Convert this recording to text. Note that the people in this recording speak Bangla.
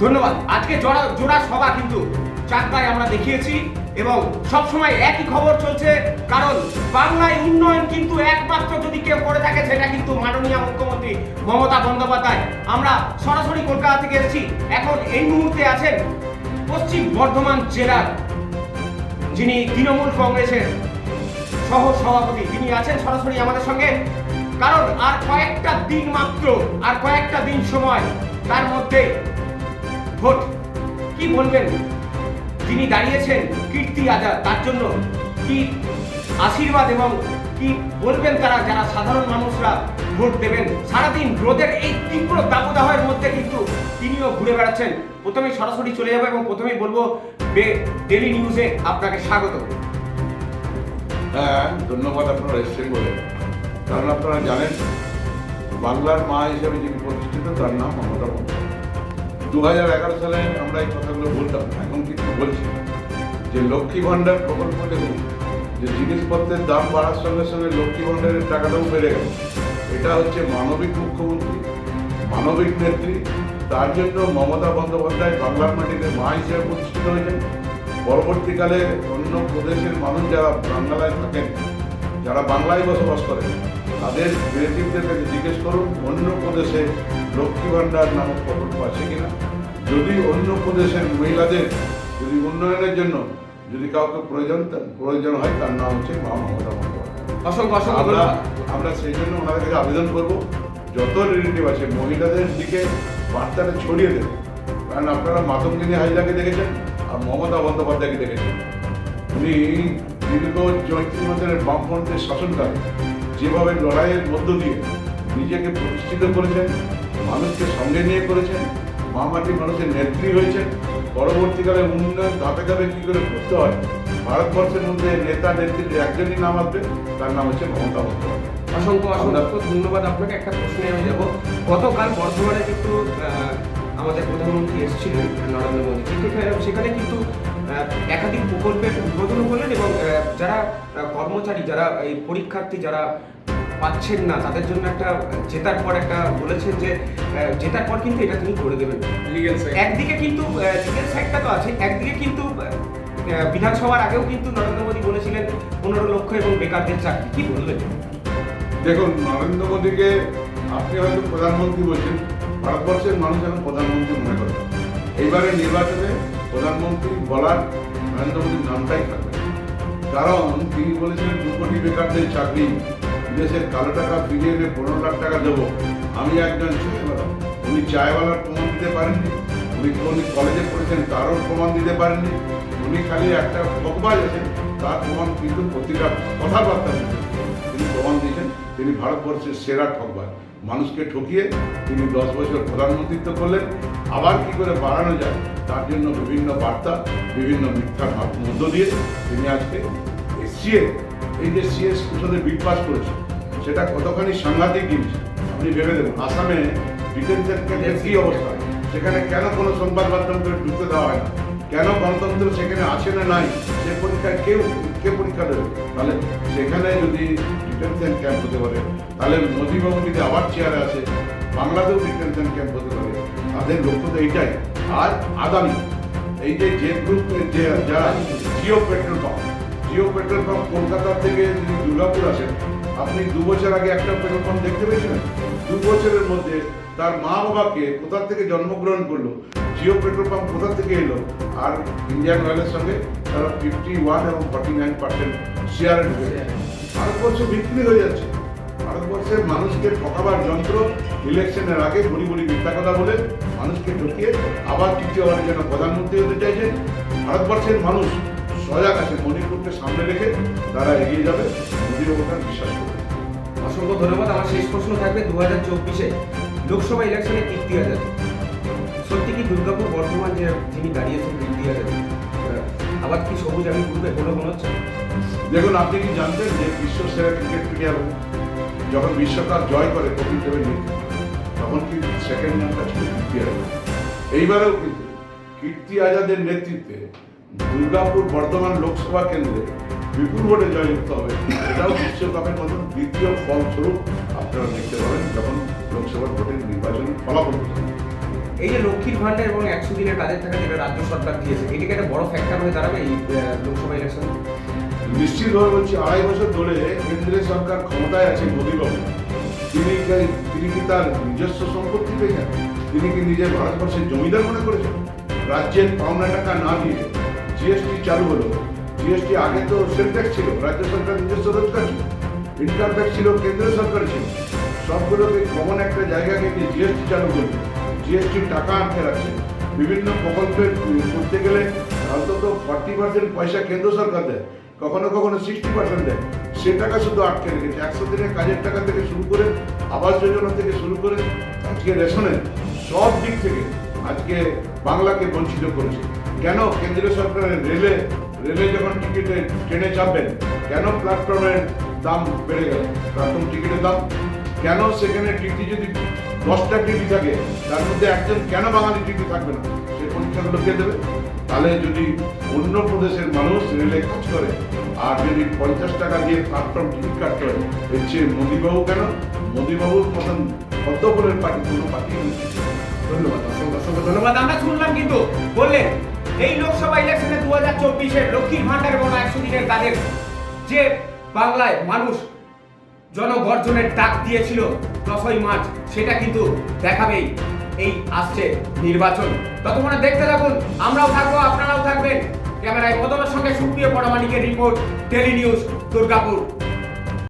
ধন্যবাদ। আজকে জোড়া সভা কিন্তু চাকদায় আমরা দেখিয়েছি এবং সবসময় একই খবর চলছে, কারণ বাংলায় উন্নয়ন কিন্তু একমাত্র যদি কেউ করে থাকে সেটা কিন্তু মাননীয় মুখ্যমন্ত্রী মমতা বন্দ্যোপাধ্যায়। আমরা সরাসরি কলকাতা থেকে এসেছি, এখন এই মুহূর্তে আছেন পশ্চিম বর্ধমান জেলার যিনি তৃণমূল কংগ্রেসের সহ সভাপতি, তিনি আছেন সরাসরি আমাদের সঙ্গে। কারণ আর কয়েকটা দিন মাত্র, আর কয়েকটা দিন সময়, তার মধ্যে ভোট। কি বলবেন যিনি দাঁড়িয়েছেন কীর্তি আজাদ, তার জন্য কি আশীর্বাদ এবং কি বলবেন তারা যারা সাধারণ মানুষরা ভোট দেবেন? সারাদিন রোদের এই তীব্র দাবদাহের মধ্যে কিন্তু তিনিও ঘুরে বেড়াচ্ছেন। প্রথমেই সরাসরি চলে যাবো এবং প্রথমেই বলবো ডেলি নিউজে আপনাকে স্বাগত। হ্যাঁ, ধন্যবাদ আপনারা এসছেন বলে। কারণ আপনারা জানেন বাংলার মা হিসেবে যিনি প্রতিষ্ঠিত তার নাম মমতা বন্দ্যোপাধ্যায়। 2011 সালে আমরা এই কথাগুলো বলতাম, এখন কিন্তু বলছি যে লক্ষ্মী ভাণ্ডার প্রকল্প দেখুন, যে জিনিসপত্রের দাম বাড়ার সঙ্গে সঙ্গে লক্ষ্মী ভাণ্ডারের টাকাটাও বেড়ে গেল। এটা হচ্ছে মানবিক মুখ্যমন্ত্রী, মানবিক নেত্রী। তার জন্য মমতা বন্দ্যোপাধ্যায় বাংলার মাটিতে মা হিসেবে প্রতিষ্ঠিত হয়েছেন। পরবর্তীকালে অন্য প্রদেশের মানুষ যারা বাংলায় থাকেন, যারা বাংলায় বসবাস করেন, তাদের রিলেটিভদের কাছে জিজ্ঞেস করুন অন্য প্রদেশে লক্ষ্মী ভাণ্ডার নামক প্রকল্প আছে কিনা। যদি অন্য প্রদেশের মহিলাদের যদি উন্নয়নের জন্য যদি কাউকে প্রয়োজন হয়, তার নাম হচ্ছে মা মমতা বন্দ্যোপাধ্যায়। আমরা সেই জন্য ওনাদের কাছে আবেদন করব, যত রিলেটিভ আছে মহিলাদের দিকে বার্তাটা ছড়িয়ে দেবে। কারণ আপনারা মাতঙ্গিনী হাজরাকে দেখেছেন আর মমতা বন্দ্যোপাধ্যায়কে দেখেছেন। উনি দীর্ঘ 34 বছরের বামফ্রন্টের শাসনকালে যেভাবে লড়াইয়ের মধ্য দিয়ে নিজেকে প্রতিষ্ঠিত করেছেন, মানুষকে সঙ্গে নিয়ে করেছেন, মা মাটির মানুষের নেত্রী হয়েছেন। পরবর্তীকালে উন্নয়ন ধাপে ধাপে কী করে করতে হয়, ভারতবর্ষের মধ্যে নেতা নেত্রীর একজনই নাম আসবে, তার নাম হচ্ছে মমতা বন্দ্যোপাধ্যায়। অসংখ্য ধন্যবাদ আপনাকে। একটা প্রশ্নে আমি যাব, গতকাল বর্ধমানে কিন্তু আমাদের প্রধানমন্ত্রী এসেছিলেন নরেন্দ্র মোদী, সেখানে কিন্তু একাধিক প্রকল্পের উদ্বোধন করলেন এবং যারা কর্মচারী, যারা এই পরীক্ষার্থী যারা পাচ্ছেন না, তাদের জন্য একটা জেতার পর একটা বলেছেন যে জেতার পর কিন্তু এটা তিনি করে দেবেন। একদিকে কিন্তু লিগেল সাইডটা তো আছে, একদিকে কিন্তু বিধানসভার আগেও কিন্তু নরেন্দ্র মোদী বলেছিলেন 15 লক্ষ এবং বেকারদের চাকরি। কি বলবেন? দেখুন, নরেন্দ্র মোদীকে আপনি হয়তো প্রধানমন্ত্রী বলছেন, ভারতবর্ষের মানুষ এখন প্রধানমন্ত্রী মনে করে। এইবারে নির্বাচনে প্রধানমন্ত্রী বলার নরেন্দ্র মোদীর নামটাই থাকবে। কারণ তিনি বলেছিলেন 2 কোটি বেকারদের চাকরি, বিদেশের কালো টাকা ফিরিয়ে এনে 15 লাখ টাকা দেবো। আমি একজন চায়ওয়ালা, উনি চায়ওয়ালার প্রমাণ দিতে পারেননি। উনি কলেজে পড়েছেন তারও প্রমাণ দিতে পারেননি। উনি খালি একটা ঠকবাজ আছেন, তার প্রমাণ কিন্তু প্রতিটা কথাবার্তা দিতেন। তিনি প্রমাণ দিয়েছেন তিনি ভারতবর্ষের সেরা ঠকবাজ। মানুষকে ঠকিয়ে তিনি 10 বছর প্রধানমন্ত্রিত্ব করলেন। আবার কি করে বাড়ানো যায় তার জন্য বিভিন্ন বার্তা, বিভিন্ন মিথ্যার মধ্য দিয়ে তিনি আজকে সিএ, এই যে সিএ সংসদে বিল পাস করেছে, সেটা কতখানি সাংঘাতিক জিনিস আপনি ভেবে দেখুন। আসামে ডিটেনশন ক্যাম্পের কী অবস্থা, সেখানে কেন কোনো সংবাদ মাধ্যমকে ঢুকতে দেওয়া হয় না? কেন গণতন্ত্র সেখানে আছে না নাই, সে পরীক্ষায় কে পরীক্ষা দেবে? তাহলে সেখানে যদি ডিটেনশন ক্যাম্প হতে পারে, তাহলে মোদীবাবু যদি আবার চেয়ারে আসে, বাংলাতেও ডিটেনশন ক্যাম্প হতে পারে। তাদের লক্ষ্য তো এইটাই। আর আদানি, এই যে গ্রুপের যে যারা জিও পেট্রোল পাম্প কলকাতা থেকে যদি দুর্গাপুর আসেন, আপনি 2 বছর আগে একটা পেট্রোল পাম্প দেখতে পেয়েছিলেন? 2 বছরের মধ্যে তার মা বাবাকে কোথা থেকে জন্মগ্রহণ করলো, জিও পেট্রোল পাম্প কোথা থেকে এলো, আর ইন্ডিয়ান অয়েলের সঙ্গে তারা 51 এবং 49% শেয়ারে ঢুকে ভারতবর্ষ বিক্রি হয়ে যাচ্ছে। ভারতবর্ষের মানুষকে ঠকাবার যন্ত্র ইলেকশনের আগে বড়ি মিথ্যা কথা বলে মানুষকে ঠকিয়ে আবার তৃতীয়বারের জন্য প্রধানমন্ত্রী হতে চাইছে। ভারতবর্ষের মানুষ সজাগ আছে, মণিপুরকে সামনে রেখে তারা এগিয়ে যাবে, মোদীর ওপর বিশ্বাস করবে। অসংখ্য ধন্যবাদ। আমার শেষ প্রশ্ন থাকবে, 2024-এ লোকসভা ইলেকশনে কীর্তি আজাদ, সত্যি কি দুর্গাপুর বর্ধমান যে যিনি দাঁড়িয়েছেন কীর্তি আজাদ, আবার কি সবুজ আমি ঘুরবে বলে মনে হচ্ছে? দেখুন, আপনি কি জানতেন যে বিশ্ব সেরা ক্রিকেট প্লেয়ার যখন বিশ্বকাপ জয় করে কপিল দেবের নেতৃত্বে, তখন কিন্তু সেকেন্ড নামটা ছিল কীর্তি আজাদ। এইবারেও কিন্তু কীর্তি আজাদের নেতৃত্বে দুর্গাপুর বর্ধমান লোকসভা কেন্দ্রে বিপুল ভোটে জয়যুক্ত হবে। এটাও বিশ্বকাপের মতন দ্বিতীয় ফলস্বরূপ আপনারা দেখতে পাবেন যখন লোকসভার ভোটের নির্বাচনের ফলাফল। এই যে লক্ষ্মীর ভান্ডার এবং 100 দিনের কাজের টাকা যেটা রাজ্য সরকার দিয়েছে, এটিকে একটা বড় ফ্যাক্টর হয়ে দাঁড়াবে এই লোকসভা ইলেকশনে? নিশ্চিতভাবে বলছি, 2.5 বছর ধরে কেন্দ্রের সরকার ক্ষমতায় আছে মোদীবাবু। তিনি কি তার নিজস্ব সম্পত্তি পেয়েছেন? তিনি কি নিজের ভারতবর্ষের জমিদার মনে করেছেন? রাজ্যের পাওনা টাকা না দিয়ে জিএসটি চালু হলো। জিএসটি আগে তো সেল ট্যাক্স ছিল, রাজ্য সরকার নিজস্ব রোজগার ছিল, ইনকাম ট্যাক্স ছিল, কেন্দ্র সরকার ছিল। সবগুলোকে কমন একটা জায়গাকে দিয়ে জিএসটি চালু করবে, জিএসটির টাকা আটকে রাখছে। বিভিন্ন প্রকল্পের করতে গেলে অন্তত 40% পয়সা কেন্দ্র সরকার দেয়, কখনো কখনো 60% দেয়। সে টাকা শুধু আটকে রেখেছে। 100 দিনের কাজের টাকা থেকে শুরু করে, আবাস যোজনা থেকে শুরু করে, আজকে রেশনের সব দিক থেকে আজকে বাংলাকে বঞ্চিত করেছে। কেন কেন্দ্রীয় সরকারের রেলে যখন টিকিটে ট্রেনে চাপবেন, কেন প্ল্যাটফর্মের দাম বেড়ে গেল? প্ল্যাটফর্ম টিকিটের দাম কেন? সেখানে টিটি যদি 10টা টিটি থাকে, তার মধ্যে একজন কেন বাঙালি টিটি থাকবে না? সে পরীক্ষাগুলো কে দেবে? তাহলে যদি অন্য প্রদেশের মানুষ রেলে কাজ করে আর যদি 50 টাকা দিয়ে প্ল্যাটফর্ম টিকিট কাটতে হয়, এর চেয়ে মোদীবাবু কেন? মোদীবাবুর মতন পদ্মফুলের পার্টি কোনো পার্টি নেই। ধন্যবাদ, অসংখ্য ধন্যবাদ। আমরা শুনলাম কিন্তু বললেন এই লোকসভা ইলেকশনে 2024-এর লক্ষ্মীর ভান্ডার এবং 100 দিনের কাজের যে বাংলায় মানুষ জনগর্জনের ডাক দিয়েছিল 10ই মার্চ, সেটা কিন্তু দেখাবেই এই আসছে নির্বাচন। ততক্ষণে দেখতে থাকুন, আমরাও থাকবো, আপনারাও থাকবেন। ক্যামেরায় মদনের সঙ্গে সুপ্রিয় পরামানিকের রিপোর্ট, টেলি নিউজ, দুর্গাপুর।